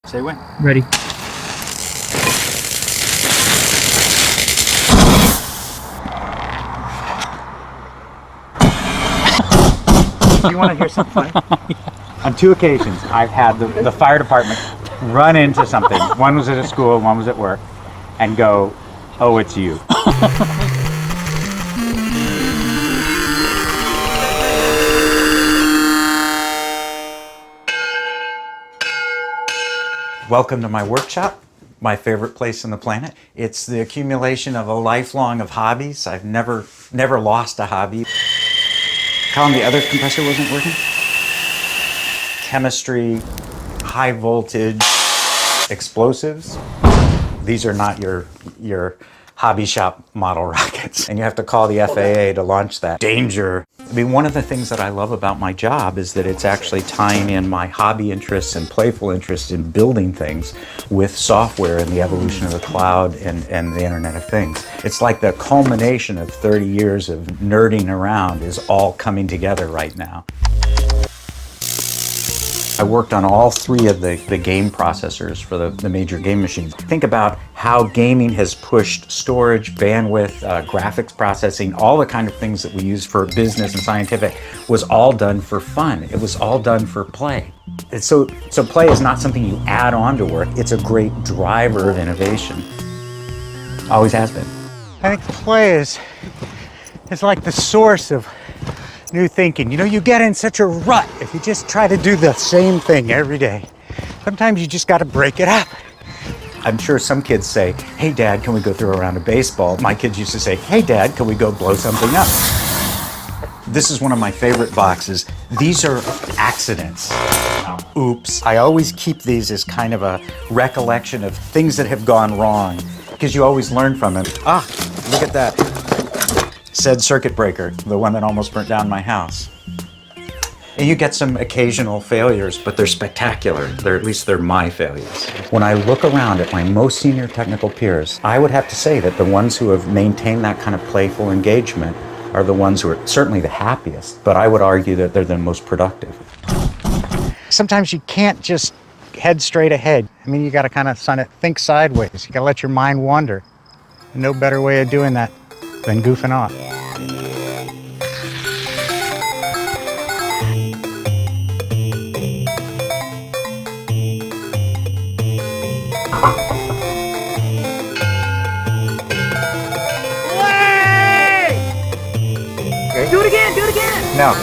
Say when. Ready. You want to hear something funny? On 2 occasions, I've had the fire department run into something. One was at a school, one was at work, and go, "Oh, it's you." Welcome to my workshop, my favorite place on the planet. It's the accumulation of a lifelong of hobbies. I've never lost a hobby. Colin, the other compressor wasn't working? Chemistry, high voltage, explosives. These are not your hobby shop model rockets. And you have to call the FAA to launch that. Danger. I mean, one of the things that I love about my job is that it's actually tying in my hobby interests and playful interests in building things with software and the evolution of the cloud and the Internet of Things. It's like the culmination of 30 years of nerding around is all coming together right now. I worked on all 3 of the game processors for the major game machines. Think about how gaming has pushed storage, bandwidth, graphics processing, all the kind of things that we use for business and scientific was all done for fun. It was all done for play. So play is not something you add on to work. It's a great driver of innovation. Always has been. I think play is like the source of new thinking. You know, you get in such a rut if you just try to do the same thing every day. Sometimes you just got to break it up. I'm sure some kids say, "Hey Dad, can we go throw a round of baseball?" My kids used to say, "Hey Dad, can we go blow something up?" This is one of my favorite boxes. These are accidents. Oops. I always keep these as kind of a recollection of things that have gone wrong because you always learn from them. Ah, look at that. Said circuit breaker, the one that almost burnt down my house. And you get some occasional failures, but they're spectacular. At least they're my failures. When I look around at my most senior technical peers, I would have to say that the ones who have maintained that kind of playful engagement are the ones who are certainly the happiest, but I would argue that they're the most productive. Sometimes you can't just head straight ahead. I mean, you got to kind of think sideways. You got to let your mind wander. And no better way of doing that than goofing off. Do it again, do it again! No.